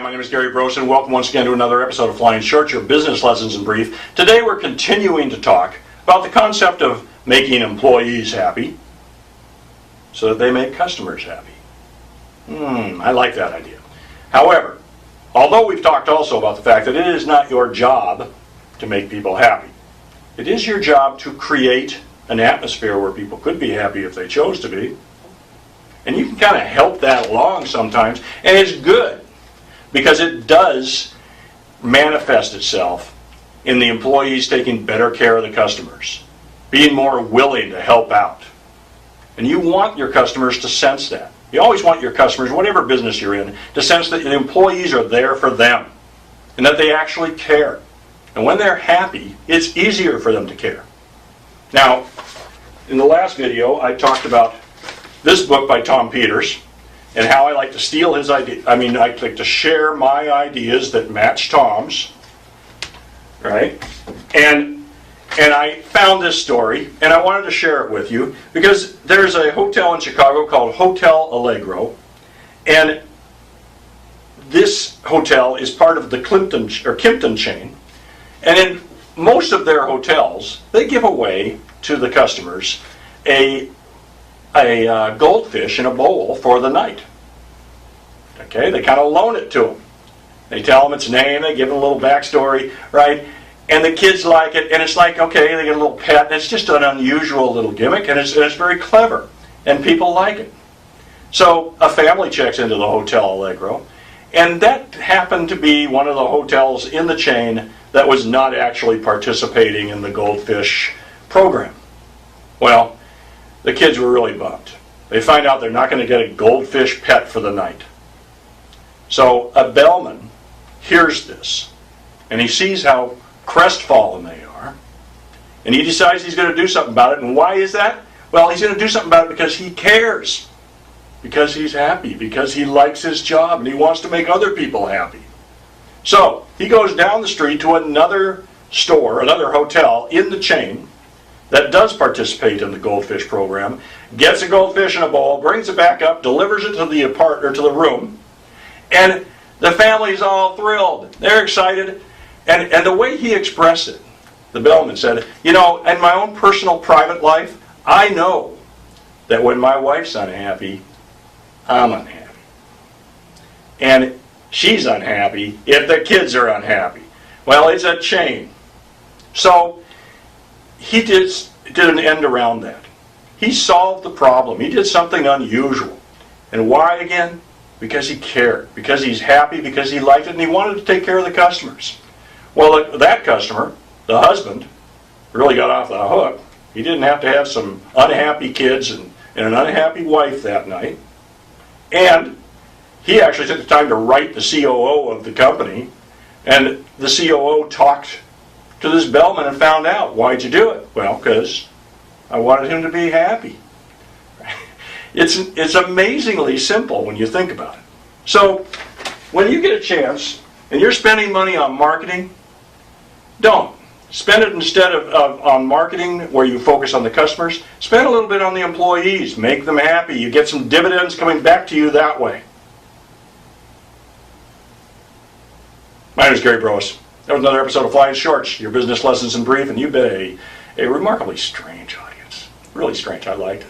Hi, my name is Gary Brosen. Welcome once again to another episode of Flying Short, your business lessons in brief. Today we're continuing to talk about the concept of making employees happy so that they make customers happy. I like that idea. However, although we've talked also about the fact that it is not your job to make people happy, it is your job to create an atmosphere where people could be happy if they chose to be. And you can kind of help that along sometimes, and it's good because it does manifest itself in the employees taking better care of the customers, being more willing to help out. And you want your customers to sense that. You always want your customers, whatever business you're in, to sense that the employees are there for them and that they actually care. And when they're happy, it's easier for them to care. Now, in the last video, I talked about this book by Tom Peters and how I like to steal his idea. I like to share my ideas that match Tom's, right? And I found this story and I wanted to share it with you because there's a hotel in Chicago called Hotel Allegro, and this hotel is part of the Kimpton chain, and in most of their hotels they give away to the customers a goldfish in a bowl for the night. Okay, they kind of loan it to them. They tell them its name, they give them a little backstory, right? And the kids like it, and it's like, okay, they get a little pet, and it's just an unusual little gimmick, and it's very clever, and people like it. So a family checks into the Hotel Allegro, and that happened to be one of the hotels in the chain that was not actually participating in the goldfish program. Well, the kids were really bummed. They find out they're not going to get a goldfish pet for the night. So a bellman hears this, and he sees how crestfallen they are, and he decides he's going to do something about it. And why is that? Well, he's going to do something about it because he cares, because he's happy, because he likes his job, and he wants to make other people happy. So he goes down the street to another store, another hotel in the chain that does participate in the goldfish program, gets a goldfish in a bowl, brings it back up, delivers it to the apartment, to the room, and the family's all thrilled. They're excited. And the way he expressed it, the bellman said, in my own personal private life, I know that when my wife's unhappy, I'm unhappy. And she's unhappy if the kids are unhappy. Well, it's a chain. So he did an end around that. He solved the problem. He did something unusual. And why again? Because he cared, because he's happy, because he liked it, and he wanted to take care of the customers. Well, that customer, the husband, really got off the hook. He didn't have to have some unhappy kids and an unhappy wife that night. And he actually took the time to write the COO of the company, and the COO talked to this bellman and found out, why'd you do it? Well, because I wanted him to be happy. It's amazingly simple when you think about it. So when you get a chance and you're spending money on marketing, don't. Spend it instead of on marketing where you focus on the customers. Spend a little bit on the employees. Make them happy. You get some dividends coming back to you that way. My name is Gary Brosen. That was another episode of Flying Shorts, your business lessons in brief, and you've been a remarkably strange audience. Really strange. I liked it.